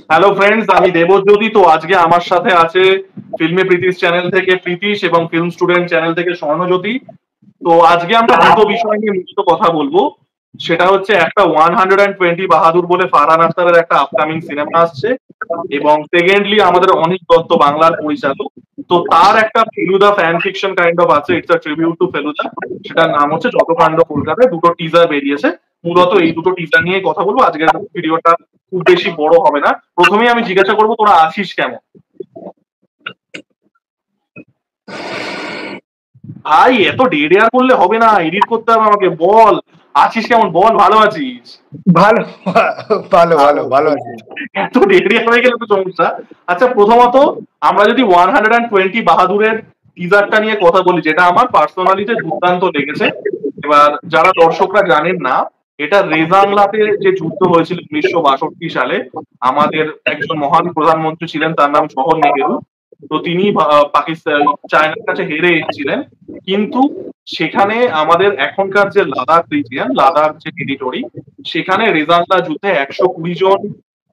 Hello friends, আমি দেবজ্যোতি। তো আজকে আমার সাথে আছে ফিল্মে প্রীতিশ চ্যানেল থেকে প্রীতিশ এবং ফিল্ম স্টুডেন্ট চ্যানেল থেকে স্বর্ণজ্যোতি। তো আজকে আমরা দুটো বিষয় নিয়ে মূলত কথা বলবো। সেটা হচ্ছে একটা 120 বাহাদুর বলে ফারহান আখতারের একটা আপকামিং সিনেমা আসছে, এবং সেকেন্ডলি আমাদের অনিক দত্ত বাংলার পরিচালক। তো তার একটা Feluda fan fiction kind of আছে, it's a tribute to Feluda. সেটার নাম হচ্ছে যত কাণ্ড কলকাতায়। দুটো টিজার বেরিয়েছে, মূলত এই দুটো টিজার নিয়ে কথা বলবো। আজকের ভিডিওটা খুব বেশি বড় হবে না। প্রথমেই আমি জিজ্ঞাসা করবো, তোরা আছিস কেমন? ভাই এত ডেড এয়ার করলে হবে না, এডিট করতে হবে আমাকে। বল আছিস কেমন, বল ভালো আছিস? ভালো ভালো ভালো ভালো আছি। এত ডেড এয়ার হয়ে গেলে তো সমস্যা। আচ্ছা, প্রথমত আমরা যদি 120 বাহাদুরের টিজারটা নিয়ে কথা বলি, যেটা আমার পার্সোনালিতে দুর্দান্ত লেগেছে। এবার যারা দর্শকরা জানেন না, এটা রেজাংলাতে যে যুদ্ধ হয়েছিল 1962 সালে, আমাদের একজন মহান প্রধানমন্ত্রী ছিলেন, তার নাম জওহর নেহেরু। তো তিনি পাকিস্তান চায়নার কাছে হেরে এসেছিলেন। কিন্তু সেখানে আমাদের এখনকার যে লাদাখ রিজিয়ন, লাদাখ যে টেরিটরি, সেখানে রেজাংলা যুদ্ধে 120 জন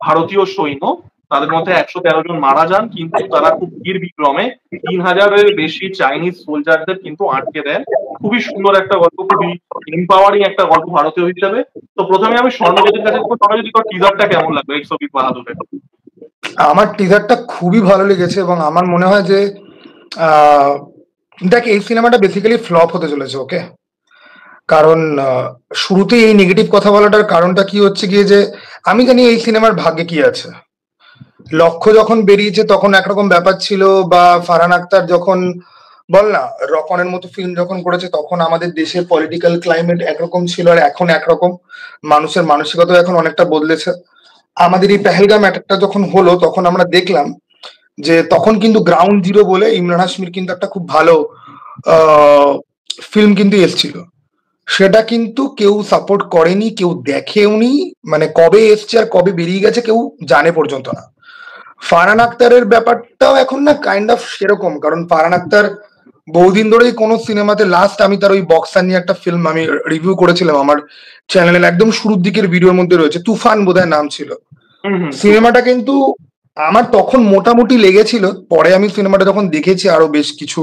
ভারতীয় সৈন্য, তাদের মধ্যে 113 জন মারা যান। কিন্তু তারা খুব বীর বিক্রমে 3000-এর বেশি চাইনিজ সোলজারদের কিন্তু আটকে দেন। খুবই সুন্দর একটা গল্প, খুবই এম্পাওয়ারিং একটা গল্প ভারতীয় হিসেবে। তো প্রথমে আমি স্বর্ণজ্যোতির কাছে যাবো। স্বর্ণজ্যোতি, তোর টিজারটা কেমন লাগলো এক্সোবিট বাহাদুরের? আমার টিজারটা খুবই ভালো লেগেছে এবং আমার মনে হয় যে দেখ, এই সিনেমাটা বেসিক্যালি ফ্লপ হতে চলেছে। ওকে, কারণ শুরুতেই এই নেগেটিভ কথা বলাটার কারণটা কি হচ্ছে গিয়ে যে আমি জানি এই সিনেমার ভাগ্যে কি আছে। লক্ষ্য যখন বেরিয়েছে তখন একরকম ব্যাপার ছিল, বা ফারহান আখতার যখন বল না রকনের মতো ফিল্ম যখন করেছে তখন আমাদের দেশের পলিটিক্যাল ক্লাইমেট একরকম ছিল, আর এখন একরকম। মানুষের মানসিকতা এখন অনেকটা বদলেছে। আমাদের এই পেহেলগাম অ্যাটাকটা যখন হলো তখন আমরা দেখলাম যে তখন কিন্তু গ্রাউন্ড জিরো বলে ইমরান হাশমির কিন্তু একটা খুব ভালো ফিল্ম কিন্তু এসছিল। সেটা কিন্তু কেউ সাপোর্ট করেনি, কেউ দেখেওনি। মানে কবে এসছে আর কবে বেরিয়ে গেছে কেউ জানে পর্যন্ত না। ফারহান আখতারের ব্যাপারটাও এখন না কাইন্ড অফ সেরকম, কারণ ফারহান আখতার বহুদিন ধরেই কোনো সিনেমাতে, লাস্ট আমি তার ওই বক্সার নিয়ে একটা ফিল্ম আমি রিভিউ করেছিলাম আমার চ্যানেলের একদম শুরুর দিকের ভিডিওর মধ্যে রয়েছে, তুফান বোধহয় নাম ছিল। সিনেমাটা কিন্তু আমার তখন মোটামুটি লেগেছিল। পরে আমি সিনেমাটা যখন দেখেছি আরো বেশ কিছু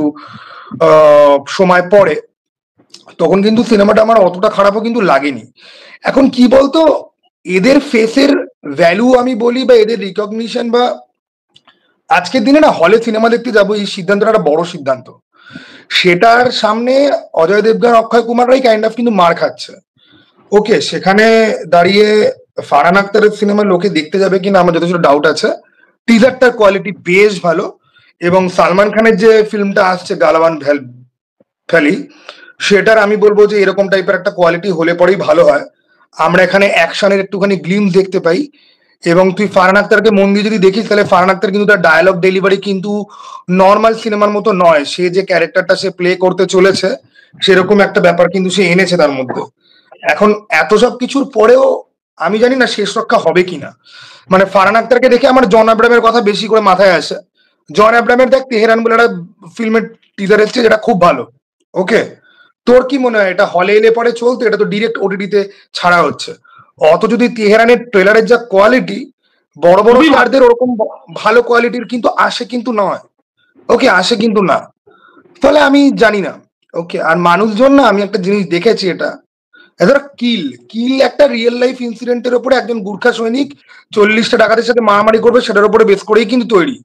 সময় পরে, তখন কিন্তু সিনেমাটা আমার অতটা খারাপও কিন্তু লাগেনি। এখন কি বলতো, এদের ফেসের ভ্যালু আমি বলি, বা এদের রিকগনিশন, বা আজকের দিনে না হলে সিনেমা দেখতে যাবো, এই সিদ্ধান্তটা একটা বড় সিদ্ধান্ত। সেটার সামনে অজয় দেবগন, অক্ষয় কুমাররাই কাইন্ড অফ কিন্তু মার খাচ্ছে। ওকে, সেখানে দাঁড়িয়ে ফারহান আখতারের সিনেমা লোকে দেখতে যাবে কিনা আমার যথেষ্ট ডাউট আছে। টিজারটার কোয়ালিটি বেশ ভালো, এবং সালমান খানের যে ফিল্মটা আসছে গালাওয়ান ভ্যালি, সেটার আমি বলবো যে এরকম টাইপের একটা কোয়ালিটি হলে পরেই ভালো হয়। আমরা এখানে অ্যাকশনের একটুখানি গ্লিমস দেখতে পাই। এবং তুই ফারহান আখতারকে মন দিয়ে যদি দেখিস তাহলে ফারহান আখতার কিন্তু তার ডায়ালগ ডেলিভারি কিন্তু নর্মাল সিনেমার মতো নয়। সে যে ক্যারেক্টারটা সে প্লে করতে চলেছে সেরকম একটা ব্যাপার কিন্তু সে এনেছে তার মধ্যে। এখন এত সব কিছুর পরেও আমি জানি না শেষ রক্ষা হবে কিনা। মানে ফারহান আখতারকে দেখে আমার জন আব্রাহামের কথা বেশি করে মাথায় আসে। জন আব্রাহামের দেখ তেহরান বলে একটা ফিল্মের টিজার এসছে যেটা খুব ভালো। ওকে, তোর কি মনে হয় এটা হলে এলে পরে চলতো? এটা তো ডিরেক্ট ওটিটিতে ছাড়া হচ্ছে। অত যদি তেহরানের ট্রেলারের যা কোয়ালিটি, বড় বড় স্টারদের ওরকম ভালো কোয়ালিটির কিন্তু আসে কিন্তু নয়। ওকে, আসে কিন্তু না। তাহলে আমি জানি না। ওকে, আর মানুষজন না, আমি একটা জিনিস দেখেছি, এটা কিল একটা রিয়েল লাইফ ইনসিডেন্টের উপরে একজন গুর্খা সৈনিক 40টা ডাকাতের সাথে মারামারি করবে সেটার উপরে বেস করেই কিন্তু তৈরি।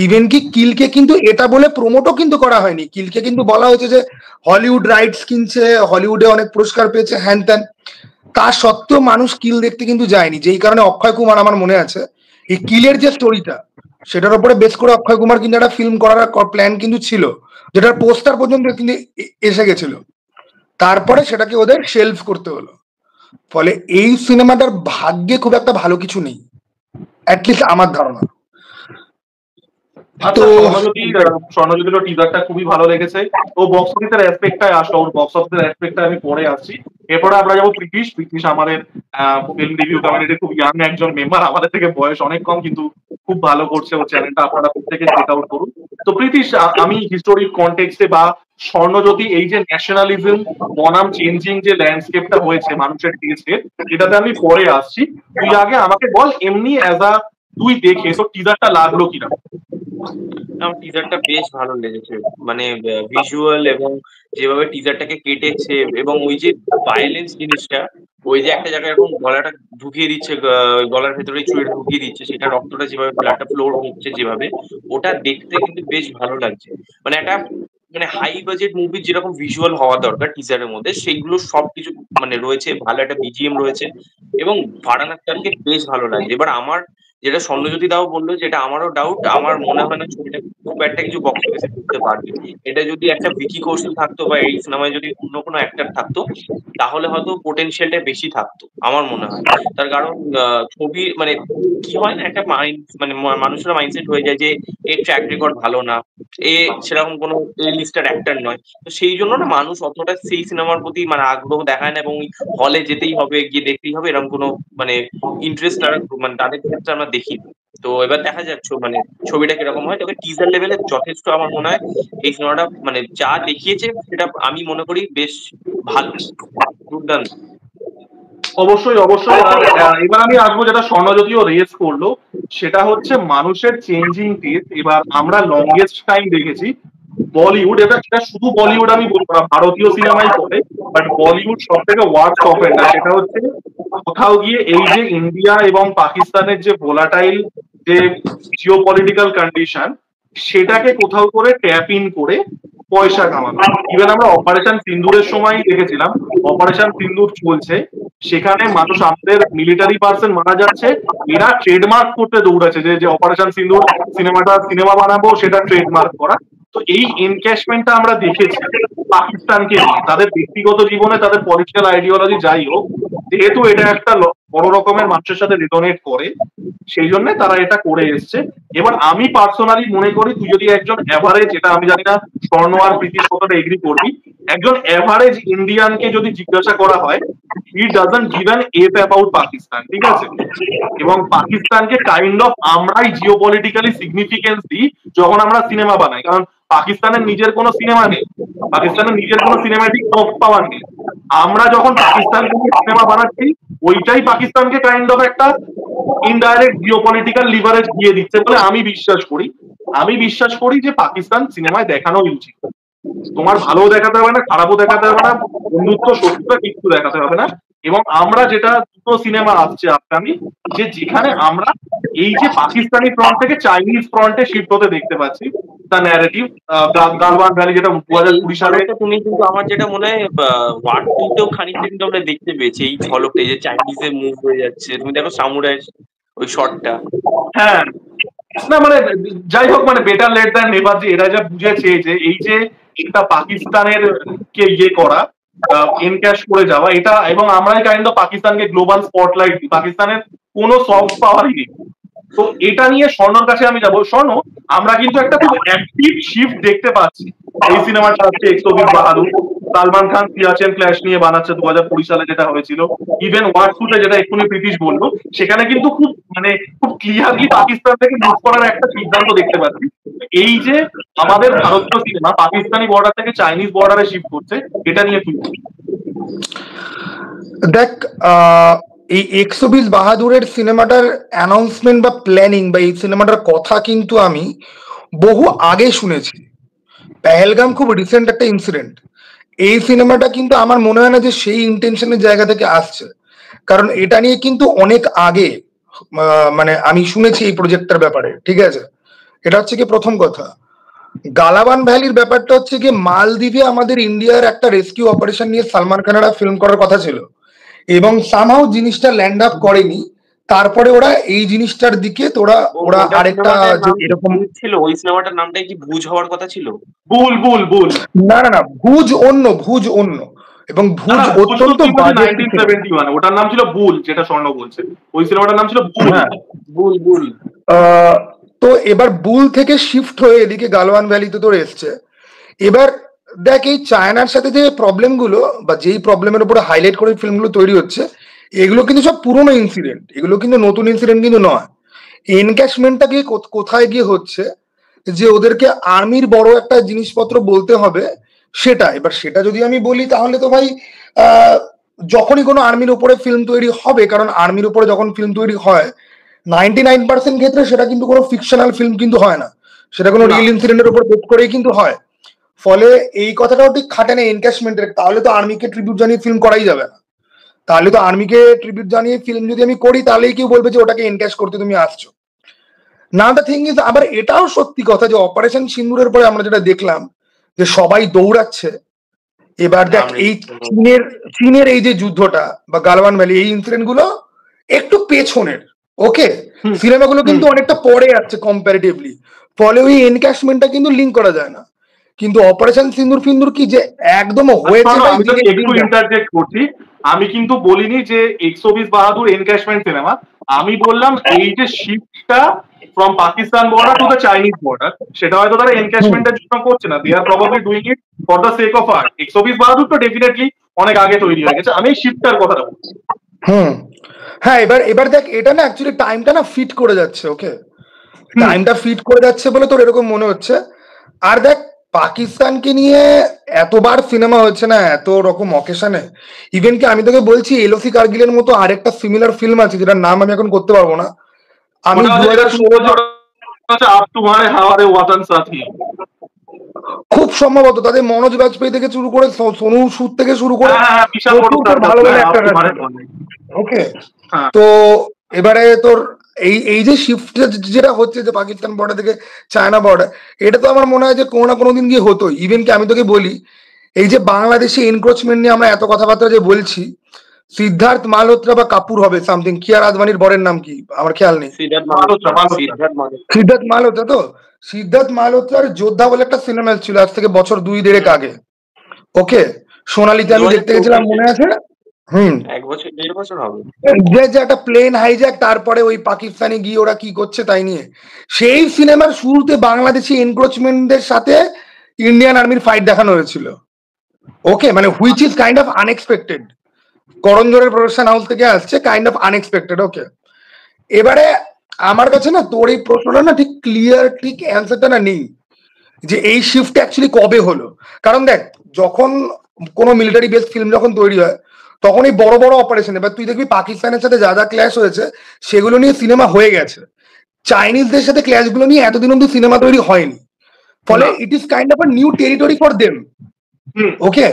ইভেন কি কিলকে কিন্তু এটা বলে প্রমোটও কিন্তু করা হয়নি। কিলকে কিন্তু বলা হয়েছে যে হলিউড রাইটস কিনছে, হলিউডে অনেক পুরস্কার পেয়েছে, হ্যান ত্যান। তা সত্ত্বেও মানুষ কিল দেখতে কিন্তু যায়নি। যেই কারণে অক্ষয় কুমার, আমার মনে আছে এই কিলের যে স্টোরিটা, সেটার উপরে বেস করে অক্ষয় কুমার কিন্তু একটা ফিল্ম করার প্ল্যান কিন্তু ছিল, যেটার পোস্টার পর্যন্ত কিন্তু এসে গেছিল। তারপরে সেটাকে ওদের শেলফ করতে হলো। ফলে এই সিনেমাটার ভাগ্যে খুব একটা ভালো কিছু নেই, অ্যাটলিস্ট আমার ধারণা। আচ্ছা, স্বর্ণজ্যোতির টিজারটা খুবই ভালো লেগেছে। ও বক্স অফিসের অ্যাসপেক্টটায় আসলো, ওর বক্স অফিসের অ্যাসপেক্টটা আমি পরে আসছি। এরপরে আমরা যাবো প্রীতিশ আমাদের ফিল্ম রিভিউ কমিউনিটির খুব ইয়াং একজন মেম্বার, আমাদের থেকে বয়স অনেক কম, কিন্তু খুব ভালো করছে ওর চ্যানেলটা, আপনারা প্রত্যেকে চেক আউট করুন। তো প্রীতিশ, আমি হিস্টোরিক কনটেক্সটে বা স্বর্ণজ্যোতি এই যে ন্যাশনালিজম বনাম চেঞ্জিং যে ল্যান্ডস্কেপটা হয়েছে মানুষের টেস্টে, এটাতে আমি পরে আসছি। তুই আগে আমাকে বল, এমনি অ্যাজ আ তুই দেখে তো টিজারটা লাগলো কিনা? আমার টিজারটা বেশ ভালো লেগেছে, মানে ভিজুয়াল এবং যেভাবে টিজারটাকে কেটেছে, এবং ওই যে ভায়োলেন্স জিনিসটা, ওই যে একটা জায়গায় এখন গলাটা ঢুকিয়ে দিচ্ছে, গলার ভেতরে চুড়িটা ঢুকিয়ে দিচ্ছে, সেটা রক্তটা যেভাবে ব্লাডটা ফ্লোর হচ্ছে যেভাবে, ওটা দেখতে কিন্তু বেশ ভালো লাগছে। মানে একটা মানে হাই বাজেট মুভির যেরকম ভিজুয়াল হওয়া দরকার টিজারের মধ্যে, সেইগুলো সবকিছু মানে রয়েছে, ভালো একটা বিজিএম রয়েছে, এবং ফারহান আখতারকে বেশ ভালো লাগছে। এবার আমার যেটা স্বর্ণজ্যোতি দাও বললো, যেটা আমারও ডাউট, আমার মনে হয় না ছবিটা খুব একটা কিছু বক্স অফিসে ঢুকতে পারবে। এটা যদি একটা ভিকি কৌশল থাকতো বা এই সিনেমায় যদি অন্য কোনো অ্যাক্টর থাকতো, তাহলে হয়তো পোটেনশিয়ালটা বেশি থাকতো আমার মনে হয়। তার কারণ ছবি মানে কি হয় না, একটা মাইন্ড মানে মানুষের মাইন্ডসেট হয়ে যায় যে এর ট্র্যাক রেকর্ড ভালো না, এ সেরকম কোনো এ লিস্টার অ্যাক্টর নয়, তো সেই জন্য না মানুষ অতটা সেই সিনেমার প্রতি মানে আগ্রহ দেখায় না, এবং হলে যেতেই হবে, গিয়ে দেখতেই হবে, এরকম কোনো মানে ইন্টারেস্ট তারা মানে তাদের ক্ষেত্রে আমরা দেখি না। তো এবার দেখা যাচ্ছে মানে ছবিটা কিরকম হয়, তবে টিজার লেভেলে যথেষ্ট আমার মনে হয় এই সিনেমাটা মানে যা দেখিয়েছে সেটা আমি মনে করি বেশ ভালো, দুর্দান্ত। অবশ্যই অবশ্যই। আর এবার আমি আসবো যেটা স্বর্ণজ্যোতিও রেস করলো, সেটা হচ্ছে মানুষের চেঞ্জিং টেস্ট। এবার আমরা লংগেস্ট টাইম দেখেছি বলিউড, এটা শুধু বলিউড আমি বলবো না, ভারতীয় সিনেমাই করে, বাট বলিউড সব থেকে ওয়ার্স্ট অফেন্ডার। সেটা হচ্ছে কোথাও গিয়ে এই যে ইন্ডিয়া এবং পাকিস্তানের যে ভোলাটাইল যে জিও পলিটিক্যাল কন্ডিশন, সেটাকে কোথাও করে ট্যাপ ইন করে পয়সা কামানো। ইভেন আমরা অপারেশন সিন্দুরের সময় দেখেছিলাম, অপারেশন সিন্দুর চলছে, সেখানে মানুষ, আমাদের মিলিটারি পার্সন মারা যাচ্ছে, এরা ট্রেডমার্ক করতে দৌড়াচ্ছে যে অপারেশন সিন্দুর সিনেমা বানাবো, সেটা ট্রেডমার্ক করা। তো এই এনক্যাশমেন্টটা আমরা দেখেছি পাকিস্তানকে নিয়ে, তাদের ব্যক্তিগত জীবনে, তাদের পলিটিক্যাল আইডিওলজি যাই হোক, যেহেতু এটা একটা বড় রকমের মানুষের সাথে রেজোনেট করে, সেই জন্য তারা এটা করে এসছে। এবার আমি পার্সোনালি মনে করি, তুই যদি একজন এভারেজ, এটা আমি জানি না স্বর্ণ আর প্রীতিশ কতটা এগ্রি করবি, একজন এভারেজ ইন্ডিয়ানকে যদি জিজ্ঞাসা করা হয়, he doesn't give an F about Pakistan, ঠিক আছে? এবং পাকিস্তানকে কাইন্ড অফ আমরাই জিওপলিটিক্যালি সিগনিফিকেন্স দিই যখন আমরা সিনেমা বানাই, কারণ পাকিস্তানের নিজের কোনো সিনেমা নেই, পাকিস্তানের নিজের কোনো সিনেমাটিক সফট পাওয়ার নেই। আমরা যখন পাকিস্তানকে সিনেমা বানাচ্ছি, ওইটাই পাকিস্তানকে কাইন্ড অফ একটা ইনডাইরেক্ট জিওপলিটিক্যাল লিভারেজ দিয়ে দিচ্ছে বলে আমি বিশ্বাস করি। আমি বিশ্বাস করি যে পাকিস্তান সিনেমায় দেখানো উচিত, তোমার ভালো দেখাতে হবে না, খারাপও দেখাতে হবে না, বন্ধুত্ব শত্রুতা কিছু দেখাতে হবে না। এবং আমরা যেটা দুটো সিনেমা আসছে আপকামিং, যে যেখানে আমরা এই যে পাকিস্তানি ফ্রন্ট থেকে চাইনিজ ফ্রন্টে শিফট হতে দেখতে পাচ্ছি, দ্য ন্যারেটিভ গালওয়ান ভ্যালি, যেটা 2020 সালে। তুমি কিন্তু আমার যেটা মনে হয় ওয়ার্ড টুতেও খানিকটা কিন্তু আমরা দেখতে পেয়েছি এই ঝলকটা, যে চাইনিজে মুভ হয়ে যাচ্ছে, তুমি দেখো সামুরাই ওই শটটা। হ্যাঁ, না মানে যাই হোক, মানে বেটার লেট দ্যান নেভার, যে এরা যা বুঝেছে যে এই যে এটা পাকিস্তানের কে ইয়ে করা, এনক্যাশ করে যাওয়া এটা, এবং আমরাই কাইন্ড অফ পাকিস্তানকে গ্লোবাল স্পটলাইট দিই, পাকিস্তানের কোনো সফট পাওয়ারই নেই। তো এটা নিয়ে স্বর্ণর কাছে আমি যাবো। স্বর্ণ, আমরা কিন্তু একটা খুব অ্যাক্টিভ শিফট দেখতে পাচ্ছি এই সিনেমাটা হচ্ছে 120 বাহাদুর। সালমান খান সিয়াচেন ক্ল্যাশ নিয়ে বানাচ্ছে 2020 সালে, যেটা হয়েছিল। ইভেন ওয়ার টুতে, যেটা এক্ষুনি প্রীতিশ বললো, সেখানে কিন্তু খুব মানে খুব ক্লিয়ারলি পাকিস্তান থেকে মুভ করার একটা সিদ্ধান্ত দেখতে পাচ্ছি। এই যে আমাদের ভারতীয় সিনেমা পাকিস্তানি বর্ডার থেকে চাইনিজ বর্ডারে শিফট করছে, এটা নিয়ে তুই দেখ, এই 120 বাহাদুরের সিনেমাটার অ্যানাউন্সমেন্ট বা প্ল্যানিং বা এই সিনেমাটার কথা কিন্তু আমি বহু আগে শুনেছি। পেহেলগাম খুব রিসেন্ট একটা ইনসিডেন্ট। এই সিনেমাটা কিন্তু আমার মনে হয় না যে সেই ইন্টেনশনের জায়গা থেকে আসছে, কারণ এটা নিয়ে কিন্তু অনেক আগে মানে আমি শুনেছি এই প্রজেক্টটার ব্যাপারে, ঠিক আছে? এটা হচ্ছে কি প্রথম কথা। গালাওয়ান ভ্যালির ব্যাপারটা হচ্ছে কি, মালদ্বীপে আমাদের ইন্ডিয়ার একটা রেস্কিউ অপারেশন নিয়ে সালমান খানেরা ফিল্ম করার কথা ছিল, এবং সামহাও জিনিসটা ল্যান্ড আপ করেনি। তারপরে ওরা এই জিনিসটার দিকে ওরা আরেকটা এরকম ছিল, ওই সিনেমাটার নামটাই কি ভুজ হওয়ার কথা ছিল? ভুল ভুল ভুল, না না না, ভুজ অন্য, ভুজ অন্য, এবং ভুজ অত্যন্ত 1971, ওটার নাম ছিল বুল, যেটা স্বর্ণ বলছে, ওই সিনেমাটার নাম ছিল বুল। বুল বুল। তো এবার বুল থেকে শিফট হয়ে এদিকে গালওয়ান ভ্যালিতে তোর এসছে। এবার দেখ, এই চায়নার সাথে যে প্রবলেম গুলো বা যেই প্রবলেমের উপরে হাইলাইট করে ফিল্মগুলো তৈরি হচ্ছে, এগুলো কিন্তু সব পুরোনো ইনসিডেন্ট, এগুলো কিন্তু নতুন ইনসিডেন্ট কিন্তু নয়। এনক্যাশমেন্টটা গিয়ে কোথায় গিয়ে হচ্ছে, যে ওদেরকে আর্মির বড় একটা জিনিসপত্র বলতে হবে, সেটা এবার সেটা যদি আমি বলি, তাহলে তো ভাই যখনই কোনো আর্মির উপরে ফিল্ম তৈরি হবে, কারণ আর্মির উপরে যখন ফিল্ম তৈরি হয়, 99% ক্ষেত্রে সেটা কিন্তু কোনো ফিকশনাল ফিল্ম কিন্তু হয় না, সেটা কোনো না। রিয়েল ইনসিডেন্টের উপর বেস করেই কিন্তু হয়। ফলে এই কথাটাও ঠিক খাটে না এনক্যাশমেন্টের, তাহলে তো আর্মিকে ট্রিবিউট জানিয়ে ফিল্ম করাই যাবে না। তাহলে তো আর্মিকে ট্রিবিউট জানিয়ে ফিল্ম যদি আমি করি তাহলেই কেউ বলবে যে ওটাকে এনক্যাশ করতে তুমি আসছো। না দ্য থিং ইজ, আবার এটাও সত্যি কথা যে অপারেশন সিন্দুরের পরে আমরা যেটা দেখলাম যে সবাই দৌড়াচ্ছে। এবার দেখ এই চীনের এই যে যুদ্ধটা বা গালওয়ান ভ্যালি, এই ইনসিডেন্ট গুলো একটু পেছনের, ওকে, সিনেমাগুলো কিন্তু অনেকটা পরে আসছে কম্পারেটিভলি, ফলে ওই এনক্যাশমেন্টটা কিন্তু লিঙ্ক করা যায় না। কিন্তু অপারেশন সিন্দুর ফিন্দুর কি যে একদম হয়েছে ভাই, আমি যদি একটু ইন্টারজেক্ট করছি, আমি কিন্তু বলিনি যে 120 বাহাদুর এনক্যাশমেন্ট সিনেমা, আমি বললাম এই যে শিফটটা from Pakistan border to the Chinese border, সেটা হয়তো তারা এনক্যাশমেন্টের জন্য করছে না, they are probably doing it for the sake of art. 120 Bahadur তো ডেফিনেটলি অনেক আগে তৈরি হয়ে গেছে, আমি এই শিফটটার কথাটা বলছি। হ্যাঁ, এবার দেখ এটা না অ্যাকচুয়ালি টাইমটা না ফিট করে যাচ্ছে, ওকে, টাইমটা ফিট করে যাচ্ছে বলে তোর এরকম মনে হচ্ছে। আর দেখ পাকিস্তানকে নিয়ে এতবার সিনেমা হচ্ছে না এত রকম অকেশনে, ইভেন কি আমি তোকে বলছি এলওসি কার্গিলের মতো আরেকটা সিমিলার ফিল্ম আছে যেটার নাম আমি এখন করতে পারবো না, আমি 2016 খুব সম্ভবত তাদের মনোজ বাজপেয়ী থেকে শুরু করে সোনু সুদ থেকে শুরু করে ভালো ভালো একটা, ওকে। তো এবারে তোর এই যে শিফট যেটা হচ্ছে যে পাকিস্তান বর্ডার থেকে চায়না বর্ডার, এটা তো আমার মনে হয় যে কোনো না কোনো দিন গিয়ে হতো। ইভেন কি আমি তোকে বলি, এই যে বাংলাদেশি এনক্রোচমেন্ট নিয়ে আমরা এত কথাবার্তা যে বলছি, সিদ্ধার্থ মালহোত্রা বা কাপুর হবে সামথিং, কিয়ার আদবানির বরের নাম কি আমার খেয়াল নেই, সিদ্ধার্থ মালহোত্রা। তো সিদ্ধার্থ মালহোত্রার যোদ্ধা বলে একটা সিনেমা ছিল আজ থেকে বছর 2-1.5 আগে, ওকে, সোনালীতে আমি দেখতে গেছিলাম, মনে আছে? যে একটা প্লেন হাইজ্যাক, তারপরে ওই পাকিস্তানে গিয়ে ওরা কি করছে তাই নিয়ে। সেই সিনেমার শুরুতে বাংলাদেশি এনক্রোচমেন্টদের সাথে ইন্ডিয়ান আর্মির ফাইট দেখানো হয়েছিল, ওকে, মানে which is kind of unexpected. Karan জোহরের প্রোডাকশন হাউস থেকে আসছে, কাইন্ড অফ আনএক্সপেক্টেড, ওকে। এবারে আমার কাছে না তোর এই প্রশ্নটা না ঠিক ক্লিয়ার, ঠিক অ্যান্সারটা না নেই যে এই শিফট অ্যাকচুয়ালি কবে হলো। কারণ দেখ যখন কোনো মিলিটারি বেস ফিল্ম যখন তৈরি হয় তখন এই বড় বড় অপারেশন, এবার তুই দেখবি পাকিস্তানের সাথে যা যা ক্ল্যাশ হয়েছে সেগুলো নিয়ে সিনেমা হয়ে গেছে, চাইনিজদের সাথে ক্ল্যাশ গুলো নিয়ে এতদিন অব্দি সিনেমা তৈরি হয়নি, ফলে it is kind of a new territory for them, okay,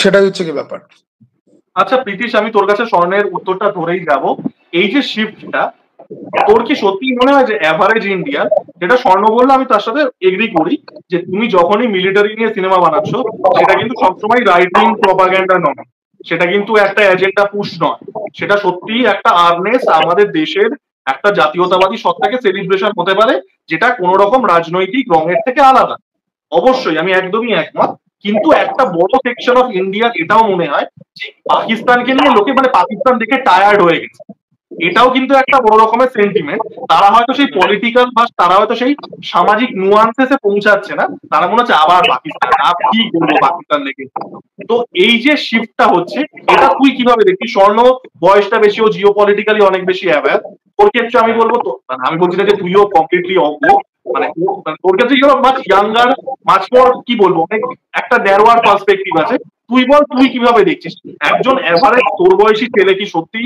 সেটাই হচ্ছে কি ব্যাপার। আচ্ছা প্রীতিশ, আমি তোর কাছে স্বর্ণের উত্তরটা ধরেই যাব। এই যে শিফটটা, তোর কি সত্যি মনে হয় যে অ্যাভারেজ ইন্ডিয়ান, যেটা স্বর্ণ বললো আমি তার সাথে এগ্রি করি, যে তুমি যখনই মিলিটারি নিয়ে সিনেমা বানাচ্ছ সেটা কিন্তু সবসময় রাইট উইং প্রপাগ্যান্ডা নয়, সেটা কিন্তু একটা এজেন্ডা পুশ নয়, সেটা সত্যিই একটা আর্নেস আমাদের দেশের একটা জাতীয়তাবাদী সত্তাকে সেলিব্রেশন হতে পারে, যেটা কোন রকম রাজনৈতিক রঙের থেকে আলাদা। অবশ্যই আমি একদমই একমত, কিন্তু একটা বড় সেকশন অফ ইন্ডিয়া এটাও মনে হয় যে পাকিস্তানকে নিয়ে লোকে মানে পাকিস্তান দেখে টায়ার্ড হয়ে গেছে, এটাও কিন্তু একটা বড় রকমের সেন্টিমেন্ট। তারা হয়তো সেই পলিটিক্যাল বা তারা হয়তো সেই সামাজিক নুয়ান্সেসে পৌঁছাচ্ছে না, তারা মনে হচ্ছে আবার পাকিস্তান, কি করবো পাকিস্তান লেগে। তো এই যে শিফটটা হচ্ছে, এটা তুই কিভাবে দেখছিস? স্বর্ণ বয়সটা বেশি, ও জিও পলিটিক্যালি অনেক বেশি অ্যাওয়্যার, ওর ক্ষেত্রে আমি বলবো তো, আমি বলছি না যে তুইও কমপ্লিটলি অজ্ঞ, মানে ওর ক্ষেত্রে your much younger, much more কি বলবো, একটা ন্যারোয়ার পার্সপেক্টিভ আছে। তুই বল তুই কিভাবে দেখছিস, একজন এভারেজ তোর বয়সী ছেলে কি সত্যি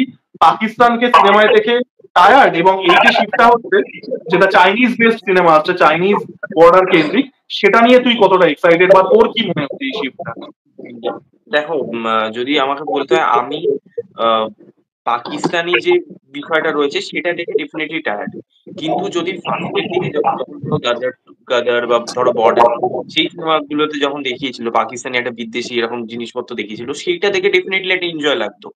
পাকিস্তানকে সিনেমায় দেখে টায়ার্ড? এবং এই যে শিফটটা হচ্ছে, যেটা চাইনিজ বেসড সিনেমা হচ্ছে, চাইনিজ বর্ডার কেন্দ্রিক, সেটা নিয়ে তুই কতটা এক্সাইটেড বা তোর কি মনে হচ্ছে এই শিফটটা? দেখো, যদি আমাকে বলতে হয়, আমি পাকিস্তানি যে বিষয়টা রয়েছে সেটা দেখে ডেফিনেটলি টায়ার্ড, কিন্তু যদি ফার্স্টের দিকে যখন গাদার বা ধরো বর্ডার, সেই সিনেমাগুলোতে যখন দেখিয়েছিল পাকিস্তানি একটা বিদ্বেষী এরকম জিনিসপত্র দেখিয়েছিল, সেইটা দেখে ডেফিনেটলি একটা এনজয় লাগতো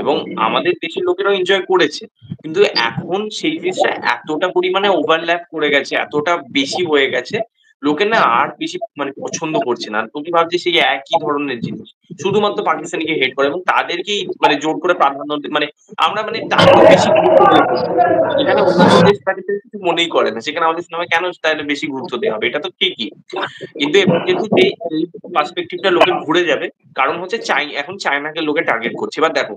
এবং আমাদের দেশের লোকেরাও এনজয় করেছে। কিন্তু এখন সেই জিনিসটা এতটা পরিমাণে ওভারল্যাপ করে গেছে, এতটা বেশি হয়ে গেছে, লোকে না আর বেশি মানে পছন্দ করছে না। তুমি ভাবছে সেই একই ধরনের জিনিস, শুধুমাত্র পাকিস্তানিকে হেট করে এবং তাদেরকেই মানে জোর করে প্রাধান্য, মানে আমরা মানে তাদেরকে বেশি গুরুত্ব দিয়ে করছি। এখানে অন্যান্য দেশ পাকিস্তান কিছু মনেই করে না, সেখানে আমাদের সিনেমা কেন তাহলে বেশি গুরুত্ব দেওয়া হবে, এটা তো ঠিকই। কিন্তু এবার যেহেতু এই পার্সপেক্টিভটা লোকের ঘুরে যাবে, কারণ হচ্ছে এখন চায়নাকে লোকে টার্গেট করছে। এবার দেখো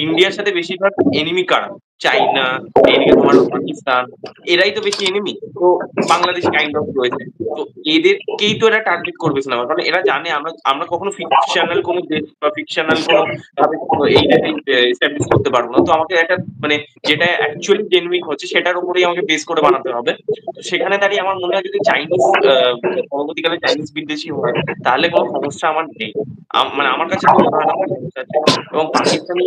ইন্ডিয়ার সাথে বেশিরভাগ এনিমি কারা, চাইনা, এইদিকে তোমার পাকিস্তান, এরাই তো বেশি এনিমি। তো বাংলাদেশ কাইন্ড অফ রয়েছে। তো এদেরকেই তো এরা টার্গেট করবে সিনেমা। কারণ এরা জানে আমরা আমরা কখনো ফিকশনাল কোনো দেশ বা ফিকশনাল কোনো ভাবে এইটাকে এস্টাবলিশ করতে পারবো না। তো আমাকে একটা মানে যেটা অ্যাকচুয়ালি জেনুইন হচ্ছে সেটার উপরেই আমাকে বেস করে বানাতে হবে। তো সেখানে দাঁড়িয়ে আমার মনে হয় যদি চাইনিজ পরবর্তীকালে চাইনিজ বিদেশি হয় তাহলে কোনো সমস্যা আমার নেই। মানে আমার কাছে তো মনে হয় না কোনো সমস্যা আছে। এবং পাকিস্তানি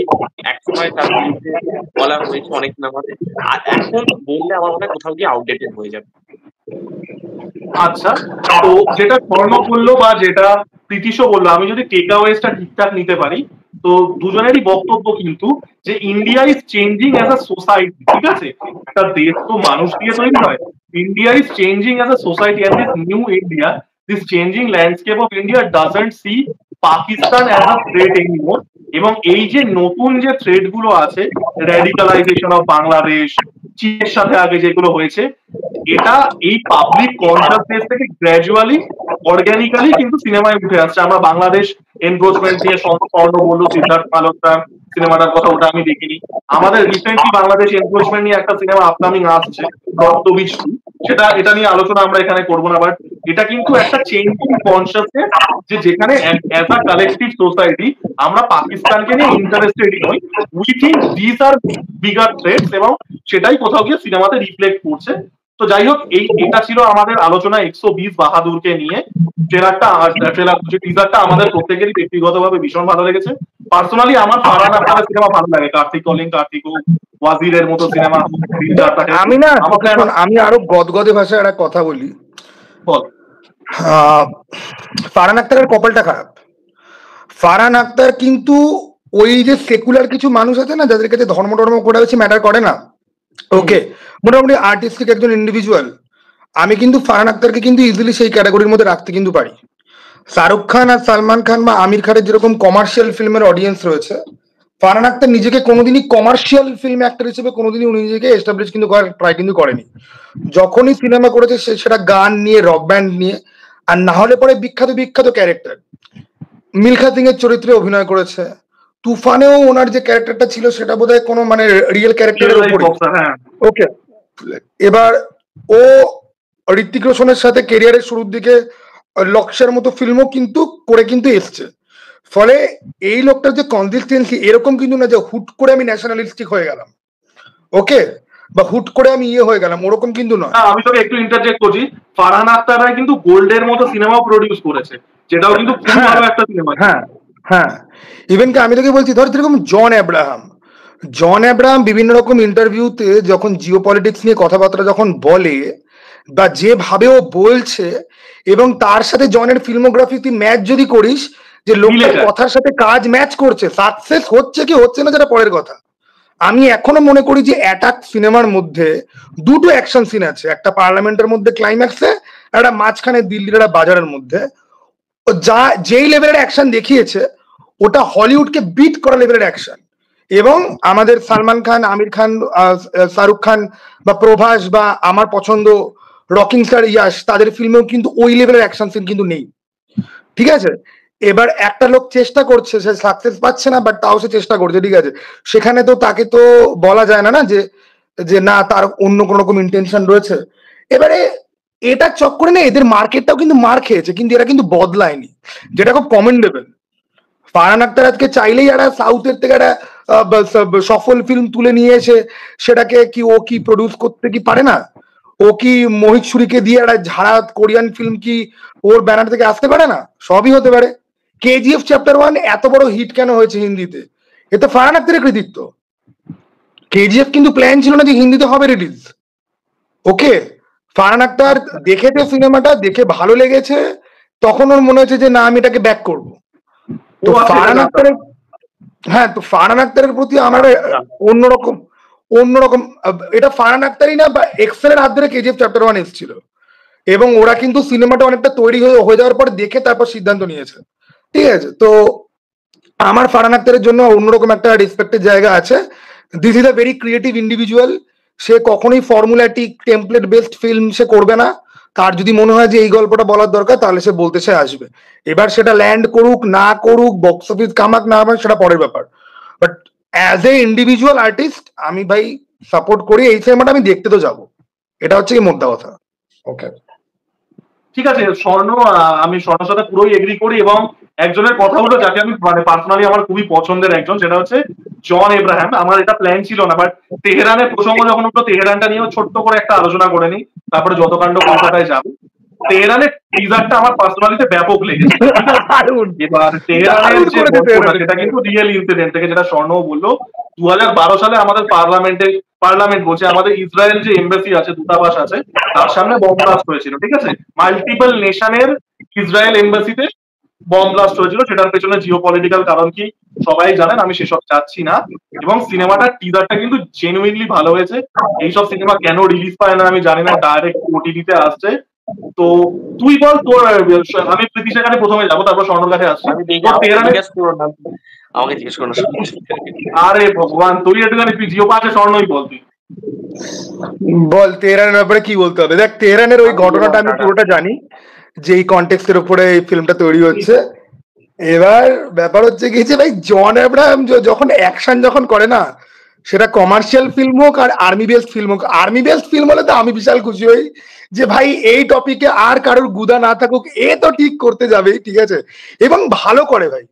একসময় তার বিরুদ্ধে বলা হয়েছে অনেক সিনেমাতে। আর এখন বললে আমার মনে হয় কোথাও গিয়ে আউটডেটেড হয়ে যাবে। আচ্ছা, তো যেটা স্বর্ণ বললো বা যেটা প্রীতিশও বললো, আমি যদি টেক অ্যাওয়েজটা ঠিকঠাক নিতে পারি, তো দুজনেরই বক্তব্য কিন্তু যে India is changing as a society, ঠিক আছে? একটা দেশ তো মানুষ দিয়ে তৈরি হয়। India is changing as a society, and this new India, this changing landscape of India doesn't see Pakistan as a threat anymore. এবং এই যে নতুন যে থ্রেট গুলো আছে, র্যাডিকালাইজেশন অফ বাংলাদেশ, চীনের সাথে আগে যেগুলো হয়েছে, এটা এই পাবলিক কনসাসনেস থেকে গ্র্যাজুয়ালি অর্গানিক্যালি কিন্তু সিনেমায় উঠে আসছে। আমরা বাংলাদেশ এনক্রোচমেন্ট নিয়ে স্বর্ণ বললো, সিদ্ধার্থ মালহোত্রার সিনেমাটার কথা, ওটা আমি দেখিনি। আমাদের রিসেন্টলি বাংলাদেশ এনক্রোচমেন্ট নিয়ে একটা সিনেমা আপকামিং আসছে, রক্তবীজ 2, সেটা এটা নিয়ে আলোচনা আমরা এখানে করবো না, বাট এটা কিন্তু একটা চেঞ্জিং কনসাসনেস যে যেখানে অ্যাজ আ কালেকটিভ সোসাইটি আমরা পাকিস্তানকে নিয়ে ইন্টারেস্টেডই নই, we think this are bigger threats, এবং সেটাই কোথাও গিয়ে সিনেমাতে রিফ্লেক্ট করছে। তো যাই হোক, এটা ছিল আমাদের আলোচনা 120 বাহাদুরকে নিয়ে। টিজারটা আমাদের প্রত্যেকেরই ব্যক্তিগতভাবে ভীষণ ভালো লেগেছে। পার্সোনালি আমার ফারহান আখতারের সিনেমা ভালো লাগে, কার্তিক কলিং কার্তিক, ওয়াজিরের মতো সিনেমা। আমি না আমি আরো গদগদে ভাষায় একটা কথা বলি। বল। ফারহান আখতারের কপালটা খারাপ। ফারহান আখতার কিন্তু ওই যে সেকুলার কিছু মানুষ আছে না, যাদের কাছে ধর্ম টর্ম করে বেশি ম্যাটার করে না, ওকে, মোটামুটি আর্টিস্টিক একজন ইন্ডিভিজুয়াল, আমি কিন্তু ফারহান আখতারকে কিন্তু ইজিলি সেই ক্যাটাগরির মধ্যে রাখতে কিন্তু পারি। শাহরুখ খান আর সালমান খান বা আমির খানের যেরকম কমার্শিয়াল ফিল্মের অডিয়েন্স রয়েছে, ফারহান আখতার নিজেকে কোনোদিনই কমার্শিয়াল ফিল্ম অ্যাক্টর হিসেবে কোনোদিনই উনি নিজেকে এস্টাবলিশ কিন্তু ট্রাই কিন্তু করেনি। যখনই সিনেমা করেছে সেটা গান নিয়ে, রক ব্যান্ড নিয়ে, আর না হলে পরে বিখ্যাত বিখ্যাত ক্যারেক্টার। মিলখা সিং এর চরিত্রে অভিনয় করেছে, তুফানেও ওনার যে ক্যারেক্টারটা ছিল সেটা বোধহয় কোনো মানে রিয়েল ক্যারেক্টারের উপরে। ওকে, এবার ও ঋত্বিক রোশনের সাথে ক্যারিয়ারের শুরুর দিকে লক্ষ্যের মতো ফিল্মও কিন্তু করে কিন্তু এসছে। ফলে এই লোকটার যে কনসিস্টেন্সি এরকম কিন্তু না যে হুট করে আমি ন্যাশনালিস্টিক হয়ে গেলাম, ওকে, বা হুট করে আমি হয়ে গেলাম, ওরকম কিন্তু নয়। আমি তোকে একটু ইন্টারজেক্ট করছি, ফারহান আখতার কিন্তু গোল্ডের মতো সিনেমাও প্রডিউস করেছে, যেটাও কিন্তু খুব ভালো একটা সিনেমা। হ্যাঁ হ্যাঁ, ইভেন কি আমি তোকে বলছি, ধর যেরকম জন আব্রাহাম বিভিন্ন রকম ইন্টারভিউতে যখন জিও পলিটিক্স নিয়ে কথাবার্তা যখন বলে বা যেভাবে ও বলছে, এবং তার সাথে জনের ফিল্মোগ্রাফি তুই ম্যাচ যদি করিস, যে লোকটার কথার সাথে কাজ ম্যাচ করছে, সাকসেস হচ্ছে কি হচ্ছে না যেটা পরের কথা। আমি এখনো মনে করি যে অ্যাটাক সিনেমার মধ্যে দুটো অ্যাকশন সিন আছে, একটা পার্লামেন্টের মধ্যে ক্লাইম্যাক্সে, একটা মাঝখানে দিল্লির একটা বাজারের মধ্যে। যা যেই লেভেলের অ্যাকশন দেখিয়েছে ওটা হলিউডকে বিট করা লেভেলের অ্যাকশন। এবং আমাদের সালমান খান, আমির খান, শাহরুখ খান বা প্রভাস বা আমার পছন্দ রকিং স্টার ইয়াশ, তাদের ফিল্মেও কিন্তু ওই লেভেলের অ্যাকশন সিন কিন্তু নেই, ঠিক আছে? এবার একটা লোক চেষ্টা করছে, সে সাকসেস পাচ্ছে না, বাট তাও সে চেষ্টা করছে, ঠিক আছে? সেখানে তো তাকে তো বলা যায় না যে যে না তার অন্য কোনো রকম ইন্টেনশন রয়েছে। এবারে এটা চক্করে না এদের মার্কেটটাও কিন্তু মার খেয়েছে, কিন্তু এরা কিন্তু বদলায়নি, যেটা খুব কমেন্ডেবল। ফারহান আখতার আজকে চাইলেই একটা সাউথের থেকে একটা সফল ফিল্ম তুলে নিয়ে এসে সেটাকে কি ও কি প্রডিউস করতে কি পারে না? ও কি মোহিত সুরিকে দিয়ে একটা ঝাড়া কোরিয়ান ফিল্ম কি ওর ব্যানার থেকে আসতে পারে না? সবই হতে পারে। কেজিএফ চ্যাপ্টার 1 এত বড় হিট কেন হয়েছে হিন্দিতে? এতে ফারহান আখতারের কৃতিত্ব। কেজিএফ কিন্তু প্ল্যান ছিল না যে হিন্দিতে হবে রিলিজ, ওকে। ফারহান আখতার দেখেছে সিনেমাটা, দেখে ভালো লেগেছে, তখন ওর মনে হচ্ছে যে না আমি এটাকে ব্যাক করবো। তো ফারহান আখতারের, হ্যাঁ, তো ফারহান আখতারের প্রতি আমার অন্যরকম এটা ফারহান আখতারই না বা এক্সেলের হাত ধরে কেজিএফ চ্যাপ্টার 1 এসেছিল, এবং ওরা কিন্তু সিনেমাটা অনেকটা তৈরি হয়ে যাওয়ার পর দেখে তারপর সিদ্ধান্ত নিয়েছে, ঠিক আছে? তো আমার ফারহান আখতারের জন্য অন্যরকম একটা রেসপেক্টের জায়গা আছে। This is a very creative individual. সে কখনোই ফর্মুলাটিক টেমপ্লেট বেসড ফিল্ম সে করবে না। তার যদি মনে হয় যে এই গল্পটা বলার দরকার, তাহলে সে বলতে সে আসবে। এবার সেটা ল্যান্ড করুক না করুক, বক্স অফিস কামাক না কামাক, সেটা পরের ব্যাপার। But as a individual artist আমি ভাই সাপোর্ট করি, এই সিনেমাটা আমি দেখতে তো যাবো, এটা হচ্ছে কি মোদ্দা কথা। ওকে, ঠিক আছে স্বর্ণ, আমি স্বর্ণের সাথে পুরোই এগ্রি করি, এবং একজনের কথা হলো যাকে আমি মানে পার্সোনালি আমার খুবই পছন্দের একজন, সেটা হচ্ছে জন এব্রাহাম। আমার এটা প্ল্যান ছিল না, বাট তেহরানের প্রসঙ্গ যখন উঠলো, তেহরানটা নিয়েও ছোট্ট করে একটা আলোচনা করে নিই, তারপরে যত কাণ্ড কলকাতায় যাবো। তেহরানের টিজারটা আমার পার্সোনালিতে ব্যাপক লেগেছে। এবার তেহরানের যে গল্পটা, সেটা কিন্তু রিয়েল ইনসিডেন্ট থেকে, যেটা স্বর্ণও বললো, 2012 সালে আমাদের পার্লামেন্ট বলছে, আমাদের ইসরায়েল যে এমবাসি আছে, দূতাবাস আছে, তার সামনে বম ব্লাস্ট হয়েছিল, ঠিক আছে? মাল্টিপল নেশনের ইসরায়েল এমবাসিতে বম ব্লাস্ট হয়েছিল, সেটার পেছনে জিও পলিটিক্যাল কারণ কি সবাই জানেন, আমি সেসব চাচ্ছি না। এবং সিনেমাটার টিজারটা কিন্তু জেনুইনলি ভালো হয়েছে। এইসব সিনেমা কেন রিলিজ পায় না আমি জানি না, ডাইরেক্ট ওটিটিতে আসছে। তো তুই বল তোর, আমি প্রীতি সেখানে প্রথমে যাবো, তারপর স্বর্ণর কাছে আসছি। আমাকে জিজ্ঞেস করো। আরে ভগবান, তুই একটুখানি তুই জিও পাচ্ছে, স্বর্ণই বল তুই। বল তেহরানের ব্যাপারে কি বলতে হবে। দেখ, তেহরানের ওই ঘটনাটা আমি পুরোটা জানি, যে এই কনটেক্সটের উপরে এই ফিল্মটা তৈরি হচ্ছে। এবার ব্যাপার হচ্ছে কি যে ভাই, জন আব্রাহাম যখন অ্যাকশন যখন করে না, সেটা কমার্শিয়াল ফিল্ম হোক আর আর্মি বেসড ফিল্ম হোক, আর্মি বেসড ফিল্ম হলে তো আমি বিশাল খুশি হই যে ভাই এই টপিকে আর কারোর গুদা না থাকুক, এ তো ঠিক করতে যাবে, ঠিক আছে, এবং ভালো করে ভাই।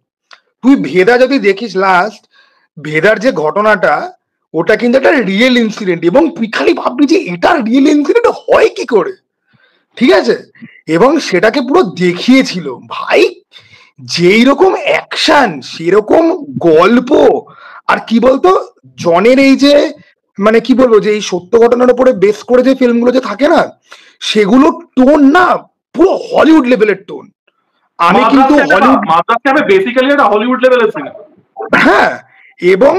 তুই ভেদা যদি দেখিস, লাস্ট ভেদার যে ঘটনাটা, ওটা কিন্তু একটা রিয়েল ইনসিডেন্ট, এবং তুই খালি ভাববি যে এটা রিয়েল ইনসিডেন্ট হয় কি করে, ঠিক আছে, এবং সেটাকে পুরো দেখিয়েছিল ভাই। যেই রকম অ্যাকশন, সেরকম গল্প, আর কি বলতো, জনের এই যে মানে কি বলবো, যে এই সত্য ঘটনার উপরে বেস করে যে ফিল্মগুলো যে থাকে না, সেগুলো টোন না পুরো হলিউড লেভেলের টোন। আমি কিন্তু বেসিক্যালি একটা হলিউড লেভেলের সিনেমা। হ্যাঁ, এবং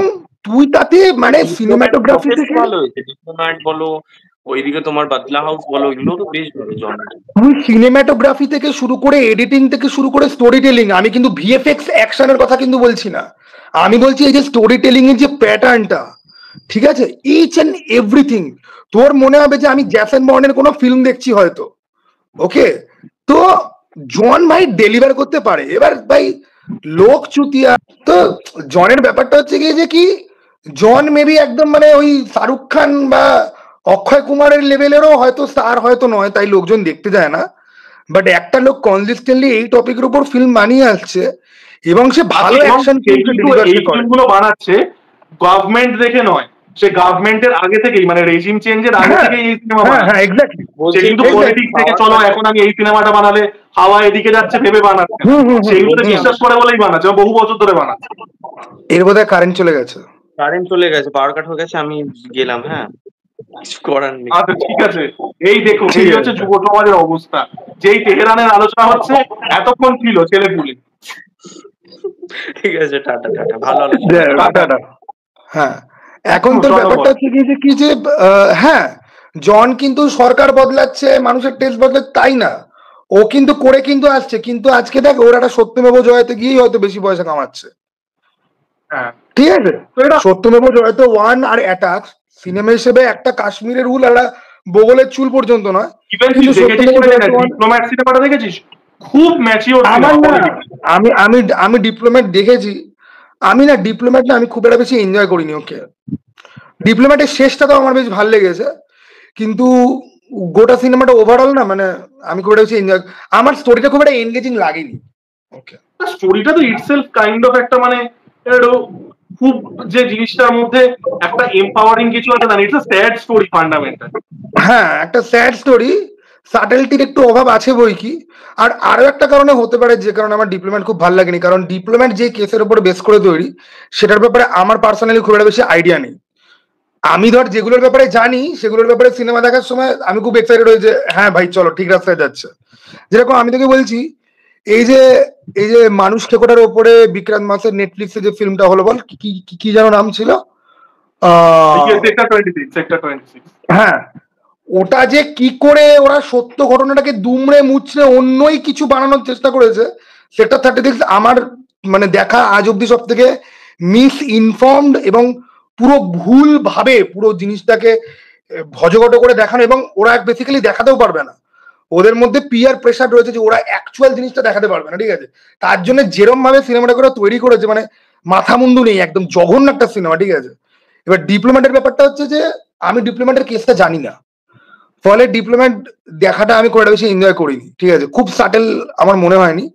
তুই তাতে মানে সিনেমাটোগ্রাফি ভালো হয়েছে, ডিপ্লোম্যাট বলো, ওইদিকে তোমার বাদলা হাউস বলো, এগুলো তো বেশ ভালো জনের। তুই সিনেমাটোগ্রাফি থেকে শুরু করে, এডিটিং থেকে শুরু করে স্টোরি টেলিং, আমি কিন্তু ভিএফএক্স অ্যাকশনের কথা কিন্তু বলছি না, আমি বলছি এই যে স্টোরি টেলিং এর যে প্যাটার্নটা, ঠিক আছে, ইচ এন্ড এভরিথিং। তোর মনে হবে যে আমি জ্যাসন বর্নের কোনো ফিল্ম দেখছি হয়তো, ওকে। তো জন ভাই ডেলিভার করতে পারে। এবার ভাই লোক চুতিয়া, তো জনের ব্যাপারটা হচ্ছে গিয়ে যে কি, জন মেবি একদম মানে ওই শাহরুখ খান বা অক্ষয় কুমারের লেভেলেরও হয়তো স্টার হয়তো নয়, তাই লোকজন দেখতে যায় না, বাট একটা লোক কনসিস্টেন্টলি এই টপিকের উপর ফিল্ম বানিয়ে আসছে, এবং সে ভালো অ্যাকশন ফিল্মগুলো বানাচ্ছে গভর্নমেন্ট দেখে নয়, সে গভর্নমেন্টের আগে থেকেই, মানে রেজিম চেঞ্জের আগে থেকেই এই সিনেমা বানাচ্ছে। হ্যাঁ এক্স্যাক্টলি, সে কিন্তু পলিটিক্স থেকে, চলো এখন আমি এই সিনেমাটা বানালে হাওয়া এদিকে যাচ্ছে ভেবে বানাচ্ছে, সেইগুলোতে বিশ্বাস করে বলেই বানাচ্ছে, বহু বছর ধরে বানাচ্ছে। এর বোধহয় কারেন্ট চলে গেছে, পাওয়ার কাট হয়ে গেছে, আমি গেলাম। হ্যাঁ, কিছু করার নেই। আচ্ছা ঠিক আছে, এই দেখো এই হচ্ছে যুব সমাজের অবস্থা। যেই তেহরানের আলোচনা হচ্ছে, এতক্ষণ ছিল ছেলে পুলে। ঠিক আছে, টাটা টাটা, ভালো আলোচনা। হ্যাঁ, এখন তো ব্যাপারটা হচ্ছে কি যে হ্যাঁ, জন কিন্তু সরকার বদলাচ্ছে, মানুষের টেস্ট বদলাচ্ছে তাই না, ও কিন্তু করে কিন্তু আসছে, কিন্তু আজকে দেখ ওর একটা সত্যমেব জয়তে গিয়েই হয়তো বেশি পয়সা কামাচ্ছে। হ্যাঁ ঠিক আছে, সত্যমেব জয়তে 1 আর অ্যাটাক সিনেমা হিসেবে একটা কাশ্মীরের রুল, একটা বগলের চুল পর্যন্ত নয়, কিন্তু ডিপ্লোম্যাট সিনেমাটা দেখেছিস, খুব ম্যাচিওর। আমি ডিপ্লোম্যাট দেখেছি, আমি না ডিপ্লোম্যাট না আমি খুব একটা বেশি এনজয় করিনি। ওকে, ডিপ্লোম্যাটের শেষটা তো আমার বেশ ভালো লেগেছে, কিন্তু গোটা সিনেমাটা ওভারঅল না মানে আমি খুব একটা বেশি এনজয়, আমার স্টোরিটা খুব একটা এনগেজিং লাগেনি। ওকে, স্টোরিটা তো ইটসেলফ কাইন্ড অফ একটা মানে খুব যে জিনিসটার মধ্যে একটা এম্পাওয়ারিং কিছু আছে না, it's a sad story fundamental. হ্যাঁ, একটা স্যাড স্টোরি, সাটেলটির একটু অভাব আছে বই কি। আর আরো একটা কারণে হতে পারে যে কারণে আমার ডিপ্লোম্যাট খুব ভালো লাগেনি, কারণ ডিপ্লোম্যাট যে কেসের উপর বেস করে তৈরি, সেটার ব্যাপারে আমার পার্সোনালি খুব একটা বেশি আইডিয়া নেই। আমি ধর যেগুলোর ব্যাপারে জানি, সেগুলোর ব্যাপারে সিনেমা দেখার সময় আমি খুব এক্সাইটেড হই যে হ্যাঁ ভাই চলো ঠিক রাস্তায় যাচ্ছে। যেরকম আমি তোকে বলছি, এই যে মানুষ খেকোটার ওপরে বিক্রান্ত মাসের নেটফ্লিক্সে যে ফিল্মটা হলো, বল কি যেন নাম ছিল, হ্যাঁ, ওটা যে কি করে ওরা সত্য ঘটনাটাকে দুমড়ে মুচড়ে অন্যই কিছু বানানোর চেষ্টা করেছে, সেক্টর 36 আমার মানে দেখা আজ অব্দি সব থেকে মিস ইনফর্মড এবং পুরো ভুল ভাবে পুরো জিনিসটাকে ভজঘট করে দেখানো, এবং ওরা বেসিক্যালি দেখাতেও পারবে না, ওদের মধ্যে পিয়ার প্রেসার রয়েছে যে ওরা অ্যাকচুয়াল জিনিসটা দেখাতে পারবে না, ঠিক আছে, তার জন্য যেরম ভাবে সিনেমাটা করে তৈরি করেছে মানে মাথা মুন্ডু নেই, একদম জঘন্য একটা সিনেমা, ঠিক আছে। এবার ডিপ্লোম্যাটের ব্যাপারটা হচ্ছে যে আমি ডিপ্লোম্যাটের কেসটা জানি না, ফলে ডিপ্লোম্যাট দেখাটা আমি খুব একটা বেশি এনজয় করিনি। ঠিক আছে, খুব সাটেল আমার মনে হয়নি।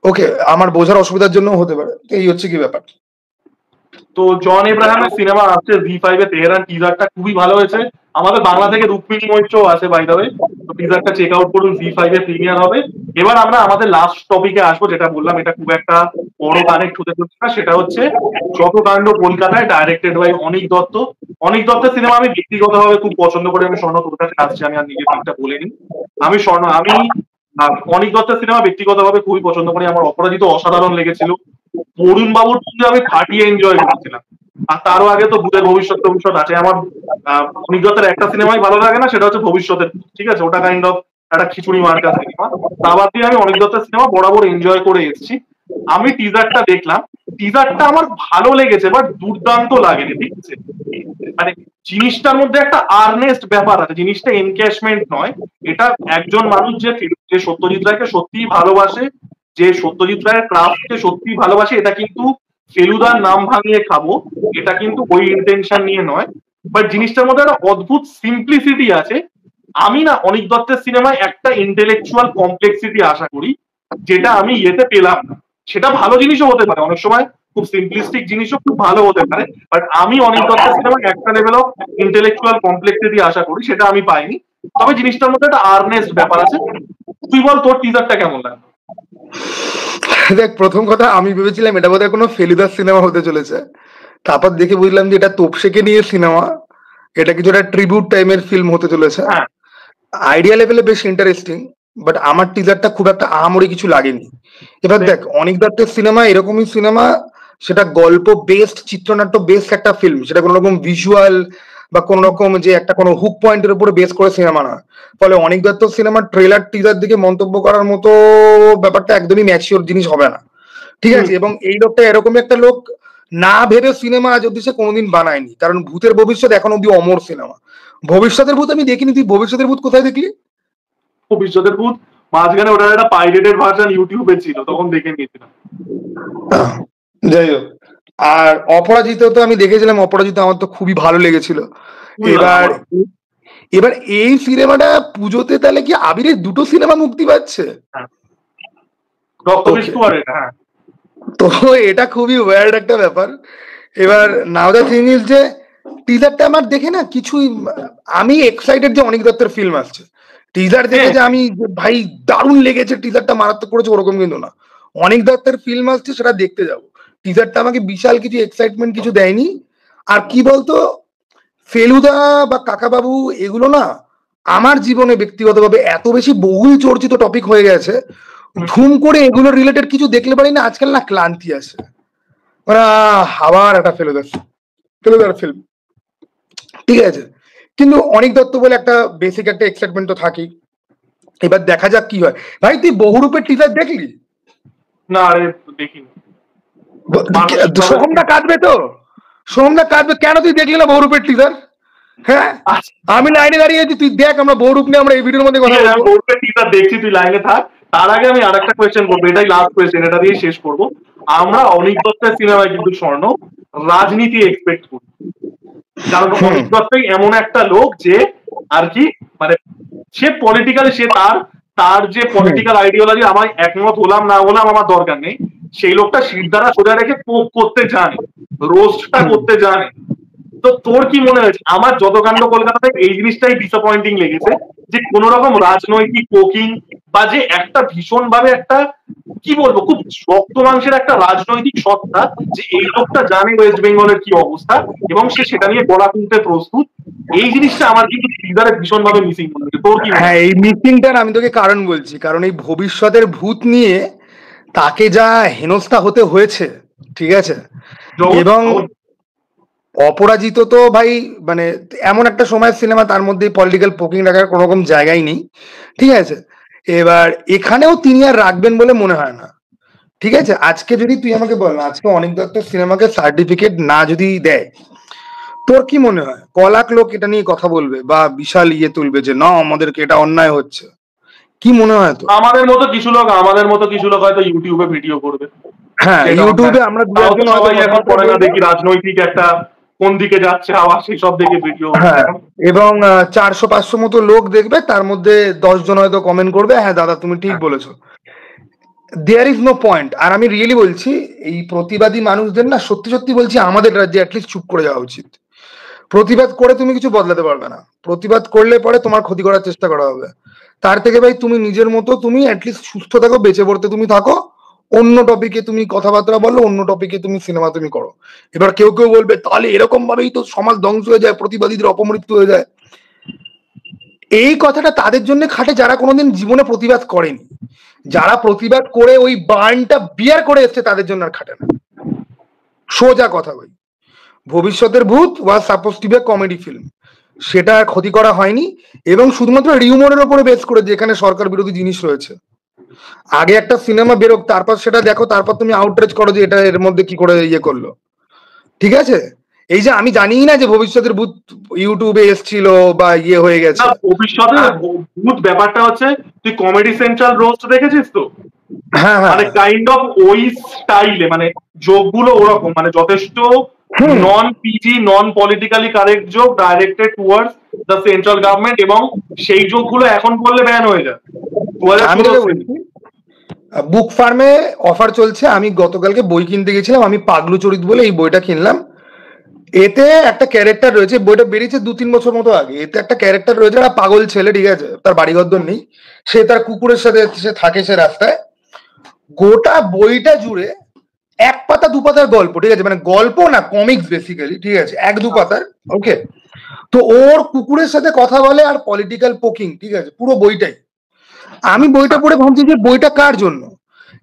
ওকে, আমার বোঝার অসুবিধার জন্য হতে পারে, তো এই হচ্ছে কি ব্যাপার। তো জন এব্রাহামের সিনেমা আসছে জি5 এ, তেহরান, টিজারটা খুবই ভালো হয়েছে। আমাদের বাংলা থেকে রুক্মিণী মৈত্র আছে বাই দ্য ওয়ে, তো টিজারটা চেক আউট করুন, জি5 এ প্রিমিয়ার হবে। এবার আমরা আমাদের লাস্ট টপিকে আসবো, যেটা বললাম এটা খুব একটা বড় কানেক্ট হতে চলছে না, সেটা হচ্ছে যতকাণ্ড কলকাতায়, ডাইরেক্টেড বাই অনিক দত্ত। অনিক দত্তের সিনেমা আমি ব্যক্তিগতভাবে খুব পছন্দ করি। আমি স্বর্ণ তোর কাছে আসছি, আমি আর নিজের দিকটা বলিনি। আমি অনিক দত্তের সিনেমা ব্যক্তিগতভাবে খুবই পছন্দ করি। আমার অপরাজিত অসাধারণ লেগেছিল। অরুণ বাবুর সঙ্গে আমি ফাটিয়ে এনজয় করেছিলাম। আর তারও আগে তো ভূতের ভবিষ্যৎ আছে। আমার অনিক দত্তের একটা সিনেমাই ভালো লাগে না, সেটা হচ্ছে ভবিষ্যতের ভূত। ঠিক আছে, ওটা কাইন্ড অফ একটা খিচুড়ি মার্কা সিনেমা। তা বাদ দিয়ে আমি অনিক দত্তের সিনেমা বরাবর এনজয় করে এসেছি। আমি টিজারটা দেখলাম, টিজারটা আমার ভালো লেগেছে, বাট দুর্দান্ত লাগেনি। ঠিক আছে, মানে জিনিসটার মধ্যে একটা আর্নেস্ট ব্যাপার আছে, জিনিসটা এনক্যাশমেন্ট নয়। এটা একজন মানুষ যে সত্যজিৎ রায়কে সত্যিই ভালোবাসে, যে সত্যজিৎ রায়ের ক্রাফটকে সত্যিই ভালোবাসে, এটা কিন্তু ফেলুদার নাম ভাঙিয়ে খাবো, এটা কিন্তু ওই ইন্টেনশন নিয়ে নয়। বাট জিনিসটার মধ্যে একটা অদ্ভুত সিম্পলিসিটি আছে। আমি না অনিক দত্তের সিনেমায় একটা ইন্টেলেকচুয়াল কমপ্লেক্সিটি আশা করি, যেটা আমি ইয়েতে পেলাম না। সেটা ভালো জিনিসও হতে পারে, অনেক সময় খুব সিম্পলিস্টিক জিনিসও খুব ভালো হতে পারে, বাট আমি অনিক দত্তের সিনেমায় একটা লেভেল অফ ইন্টেলেকচুয়াল কমপ্লেক্সিটি আশা করি, সেটা আমি পাইনি। তবে জিনিসটার মধ্যে একটা আর্নেস্ট ব্যাপার আছে। তুই বল, তোর টিজারটা কেমন লাগলো? দেখ, প্রথম কথা আমি ভেবেছিলাম এটা বোধহয় কোনো ফেলুদার সিনেমা হতে চলেছে, তারপর দেখে বুঝলাম যে এটা তোপসেকে নিয়ে সিনেমা, এটা কিছু একটা ট্রিবিউট টাইমের ফিল্ম হতে চলেছে। হ্যাঁ, আইডিয়া লেভেলে বেশ ইন্টারেস্টিং, বাট আমার টিজারটা খুব একটা আহামরি কিছু লাগেনি। এবার দেখ, অনিক দত্তের সিনেমা এরকমই সিনেমা, সেটা গল্প বেসড, চিত্রনাট্য বেসড একটা ফিল্ম, সেটা কোনো রকম ভিজুয়াল বা কোন রকম যে একটা কোনো হুক পয়েন্টের উপরে বেস করে সিনেমা না। ফলে অনিক দত্ত সিনেমার ট্রেলার টিজার দিকে মন্তব্য করার মতো ব্যাপারটা একদমই ম্যাচিওর জিনিস হবে না। ঠিক আছে, এবং এই লোকটা এরকমই একটা লোক, না ভেবে সিনেমা আজ অব্দি সে কোনোদিন বানায়নি। কারণ ভূতের ভবিষ্যৎ এখন অব্দি অমর সিনেমা। ভবিষ্যতের ভূত আমি দেখিনি, তুই ভবিষ্যতের ভূত কোথায় দেখলি? ভবিষ্যতের ভূত মাঝখানে ওটার একটা পাইরেটেড ভার্সন ইউটিউবে ছিল, তখন দেখে নিয়েছিলাম। যাই হোক, আর অপরাজিত তো আমি দেখেছিলাম, অপরাজিত আমার তো খুবই ভালো লেগেছিল। এবার এবার এই সিনেমাটা পুজোতে তাহলে কি আবিরের দুটো সিনেমা মুক্তি পাচ্ছে? তো এটা খুবই ওয়ার্ড একটা ব্যাপার। এবার নাও দ্য থিং ইজ যে টিজারটা আমার দেখে না কিছুই, আমি এক্সাইটেড যে অনিক দত্তের ফিল্ম আসছে। টিজার দেখে যে আমি ভাই দারুণ লেগেছে, টিজারটা মারাত্মক করেছে, ওরকম কিন্তু না। অনিক দত্তের ফিল্ম আসছে, সেটা দেখতে যাবো। টিজারটা আমাকে বিশাল কিছু এক্সাইটমেন্ট কিছু দেয়নি। আর কি বলতো, ফেলুদা বা কাকাবাবু এগুলো না আমার জীবনে ব্যক্তিগতভাবে এত বেশি বহুল চর্চিত টপিক হয়ে গেছে, ধুম করে এগুলো রিলেটেড কিছু দেখলে পারি না, আজকাল না ক্লান্তি আসে। মানে আবার একটা ফেলুদার ফিল্ম, ঠিক আছে। কিন্তু অনিক দত্ত বলে একটা বেসিক একটা এক্সাইটমেন্ট তো থাকেই। এবার দেখা যাক কি হয়। ভাই, তুই বহুরূপের টিজার দেখলি? না রে, দেখিনি। সোহমদা কাটবে তো, সোহমদা কাটবে কেন? তুই দেখলি না বহুরূপের টিজার? হ্যাঁ, আমি লাইনে দাঁড়িয়ে আছি, তুই দেখ। আমরা বহুরূপ নিয়ে আমরা এই ভিডিওর মধ্যে কথা বলবো। বহুরূপের টিজার দেখছি, তুই লাইনে থাক। তার আগে আমি আরেকটা কোয়েশ্চেন করবো, এটাই লাস্ট কোয়েশ্চেন, এটা দিয়ে শেষ করবো। আমরা অনিক দত্তের সিনেমায় কিন্তু স্বর্ণ রাজনীতি এক্সপেক্ট করি, কারণ অনিক দত্তই এমন একটা লোক যে আর কি, মানে সে পলিটিক্যাল, সে তার যে পলিটিক্যাল আইডিওলজি আমার একমত হলাম না হলাম আমার দরকার নেই, সেই লোকটা শিরদাঁড়া সোজা রেখে পোক করতে জানে, রোস্টটা করতে জানে। তো তোর কি মনে হয়েছে? আমার যত কাণ্ড কলকাতাতে এই জিনিসটাই ডিসঅ্যাপয়েন্টিং লেগেছে, যে কোন রকম রাজনৈতিক পোকিং বা যে একটা ভীষণ ভাবে একটা কি বলবো খুব রক্ত মাংসের একটা রাজনৈতিক সত্তা, যে এই লোকটা জানে ওয়েস্ট বেঙ্গলের কি অবস্থা এবং সে সেটা নিয়ে গলা তুলতে প্রস্তুত। এই জিনিসটা আমার কিন্তু টিজারে ভীষণ ভাবে মিসিং মনে হচ্ছে। তোর কি? হ্যাঁ, এই মিসিংটার আমি তোকে কারণ বলছি, কারণ এই ভবিষ্যতের ভূত নিয়ে তাকে যা হেনস্থা হতে হয়েছে, ঠিক আছে। এবং অপরাজিত তো ভাই মানে এমন একটা সময়ের সিনেমা, তার মধ্যে পলিটিক্যাল পোকিং রাখার কোনো রকম জায়গাই নেই, ঠিক আছে। এবার এখানেও তিনি আর রাখবেন বলে মনে হয় না, ঠিক আছে। আজকে যদি তুই আমাকে বল, আজকে অনিক দত্তের সিনেমাকে সার্টিফিকেট না যদি দেয়, তোর কি মনে হয় কলাক লোক এটা নিয়ে কথা বলবে বা বিশাল ইয়ে তুলবে যে না আমাদেরকে এটা অন্যায় হচ্ছে? কি মনে হয় তো? আমাদের মতো কিছু লোক হয়তো ইউটিউবে ভিডিও করবে। হ্যাঁ, ইউটিউবে আমরা সবাই এখন করে না দেখি রাজনৈতিক একটা কোন দিকে যাচ্ছে আবার সেই সব দেখে ভিডিও। হ্যাঁ, এবং 400-500 মতো লোক দেখবে, তার মধ্যে 10 জন হয়তো কমেন্ট করবে হ্যাঁ দাদা তুমি ঠিক বলেছো। There is no point. আর আমি রিয়েলি বলছি, এই প্রতিবাদী মানুষদের না, সত্যি সত্যি বলছি, আমাদের রাজ্যে অ্যাটলিস্ট চুপ করে যাওয়া উচিত। প্রতিবাদ করে তুমি কিছু বদলাতে পারবে না, প্রতিবাদ করলে পরে তোমার ক্ষতি করার চেষ্টা করা হবে। তার থেকে ভাই তুমি নিজের মতো তুমি অ্যাটলিস্ট সুস্থ থাকো, বেঁচে পড়তে তুমি থাকো, অন্য টপিকে তুমি কথাবার্তা বলো, অন্য টপিকে তুমি সিনেমা তুমি করো। এবার কেউ কেউ বলবে তাহলে এরকম ভাবেই তো সমাজ ধ্বংস হয়ে যায়, প্রতিবাদীদের অপমৃত্যু হয়ে যায়। এই কথাটা তাদের জন্য খাটে যারা কোনোদিন জীবনে প্রতিবাদ করেনি। যারা প্রতিবাদ করে ওই বার্নটা বিয়ার করে এসছে তাদের জন্য আর খাটে না। সোজা কথা ভাই, ভবিষ্যতের ভূত ওয়াজ suppose two be a comedy film, সেটা আর ক্ষতি করা হয়নি, এবং শুধুমাত্র রিউমারের উপরে বেস করে, যেখানে সরকার বিরোধী জিনিস রয়েছে। আগে একটা সিনেমা বেরোক, তারপর সেটা দেখো, তারপর তুমি আউটরেজ করো যে এটা এর মধ্যে কি করে ইয়ে করলো। ঠিক আছে, এই যে আমি জানি না যে ভবিষ্যতের ভূত ইউটিউবে এসছিল বা ইয়ে হয়ে গেছে। ভবিষ্যতের ভূত ব্যাপারটা হচ্ছে, তুই কমেডি সেন্ট্রাল রোস্ট দেখেছিস তো? হ্যাঁ, মানে কাইন্ড অফ ওই স্টাইলে, মানে যোগগুলো ওরকম, মানে যথেষ্ট নন পিজি নন পলিটিক্যালি কারেক্ট যোগ directed towards the central government, এবং সেই যোগগুলো এখন করলে ব্যান হয়ে যায়। বুক ফার্মে অফার চলছে, আমি গতকালকে বই কিনতে গেছিলাম, আমি পাগলু চরিত বলে এই বইটা কিনলাম। এতে একটা ক্যারেক্টার রয়েছে, বইটা বেরিয়েছে 2-3 বছর মতো আগে। এতে একটা ক্যারেক্টার রয়েছে, একটা পাগল ছেলে, ঠিক আছে, তার বাড়িঘর নেই, সে তার কুকুরের সাথে সে থাকে, সে রাস্তায়। গোটা বইটা জুড়ে 1 পাতা 2 পাতার গল্প, ঠিক আছে, মানে গল্প না, কমিক্স বেসিক্যালি, ঠিক আছে, 1-2 পাতার। ওকে, তো ওর কুকুরের সাথে কথা বলে আর পলিটিক্যাল পোকিং, ঠিক আছে, পুরো বইটাই। আমি বইটা পড়ে ভাবছি যে বইটা কার জন্য,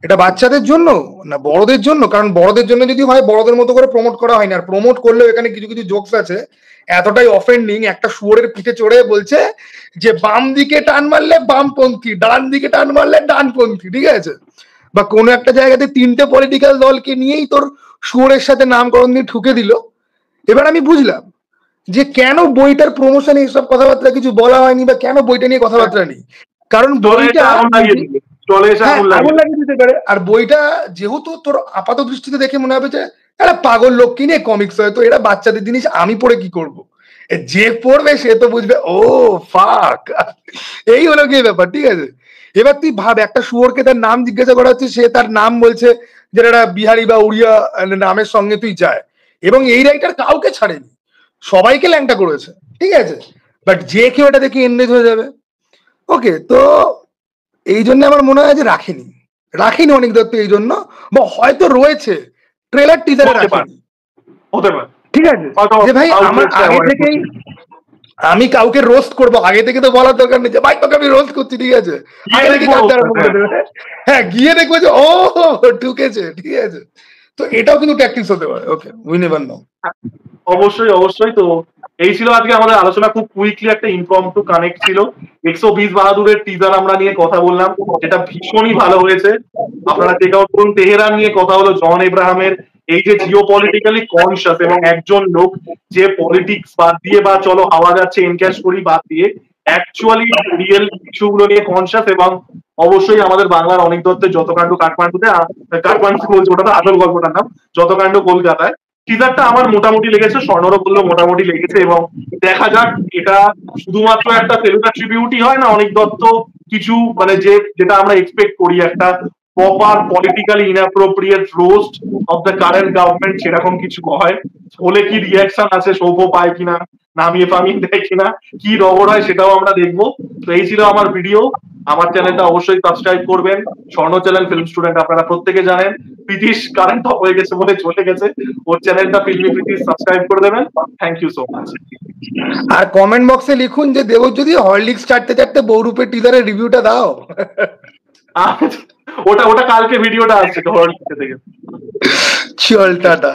এটা বাচ্চাদের জন্য না বড়দের জন্য? কারণ বড়দের জন্য যদি হয়, বড়দের মতো করে প্রমোট করা হয় না, আর প্রমোট করলেও এখানে কিছু কিছু জোকস আছে এতটাই অফেন্ডিং। একটা শুয়োরের পিঠে চড়ে বলছে যে বাম দিকে টান মারলে বামপন্থী, ডান দিকে টান মারলে ডানপন্থী, ঠিক আছে, বা কোনো একটা জায়গাতে 3টে পলিটিক্যাল দলকে নিয়েই তোর শুয়োরের সাথে নামকরণ দিয়ে ঠুকে দিল। এবার আমি বুঝলাম যে কেন বইটার প্রমোশনে এইসব কথাবার্তা কিছু বলা হয়নি, বা কেন বইটা নিয়ে কথাবার্তা নেই। কারণ বইটা আগুন লাগিয়ে দিতে পারে। আর বইটা যেহেতু তোর আপাত দৃষ্টিতে দেখে মনে হবে যে একটা পাগল লোক কিনে কমিক্স, হয়তো এরা বাচ্চাদের জিনিস, আমি পড়ে কি করব। যে পড়বে সে তো বুঝবে ও ফাক, এই হলো কি ব্যাপার, ঠিক আছে। এবার তুই ভাব, একটা শুয়োরকে তার নাম জিজ্ঞাসা করা হচ্ছে, সে তার নাম বলছে যেটা একটা বিহারি বা উড়িয়া নামের সঙ্গে তুই যায়, এবং এই রাইটার কাউকে ছাড়েনি, সবাইকে ল্যাংটা করেছে, ঠিক আছে, বাট যে কেউ এটা দেখে এনগেজ হয়ে যাবে। ওকে, তো এই জন্য আমার মনে হয় যে রাখিনি অনেক দত্ত, এই জন্য, বা হয়তো রয়েছে ট্রেলার টিজারে রাখেনি, ঠিক আছে, যে ভাই আমার আগে থেকেই আমি কাউকে রোস্ট করবো, আগে থেকে তো বলার দরকার নেই যে ভাই তোকে আমি রোস্ট করছি, ঠিক আছে, আগে থেকে হ্যাঁ গিয়ে দেখবো যে ও ঢুকেছে, ঠিক আছে। তো এটাও কিন্তু ট্যাকটিক্স হতে পারে। ওকে, উই নেভার নো। অবশ্যই অবশ্যই। তো এই ছিল আজকে আমাদের আলোচনা, খুব কুইকলি একটা ইনফর্মটু কানেক্ট ছিল। 120 বাহাদুরের টিজার আমরা নিয়ে কথা বললাম, যেটা ভীষণই ভালো হয়েছে, আপনারা চেক আউট করুন। তেহরান নিয়ে কথা হলো, জন এব্রাহামের এই যে জিও পলিটিক্যালি কনসিয়াস, এবং একজন লোক যে পলিটিক্স বাদ দিয়ে বা চলো হাওয়া যাচ্ছে এনক্যাশ করি বাদ দিয়ে অ্যাকচুয়ালি রিয়েল ইস্যুগুলো নিয়ে কনসিয়াস। এবং অবশ্যই আমাদের বাংলার অনেক দত্তের যতকাণ্ড কাঠমান্ডুতে, কাঠমান্ডু বলছি, ওটা তো আসল গল্পটার নাম, যতকাণ্ড কলকাতায়। টিজারটা আমার মোটামুটি লেগেছে, স্বর্ণরও বললো মোটামুটি লেগেছে, এবং দেখা যাক এটা শুধুমাত্র একটা তেলুগা ট্রিবিউটই হয় না, অনেক দত্ত কিছু মানে যেটা আমরা এক্সপেক্ট করি একটা proper politically inappropriate roast of the current government, সেরকম কিছু হয় হলে কি রিয়াকশন আছে, সৌভ পায় কিনা, নামিয়ে ফামিয়ে দেয় কিনা, কি রগড় হয়, সেটাও আমরা দেখবো। তো এই ছিল আমার ভিডিও। আমার চ্যানেলটা অবশ্যই সাবস্ক্রাইব করবেন, স্বর্ণ চ্যানেল ফিল্ম স্টুডেন্ট, আপনারা প্রত্যেকে জানেন। প্রীতিশ কারেন্ট অফ হয়ে গেছে বলে চলে গেছে, ওর চ্যানেলটা ফিল্মি প্রীতিশ সাবস্ক্রাইব করে দেবেন। Thank you so much. আর কমেন্ট বক্সে লিখুন যে দেব যদি হরলিক্স চাটতে চাটতে বহুরূপের টিজারের রিভিউটা দাও। ওটা কালকে ভিডিওটা আসছে হরলিক্স থেকে। চল টাটা।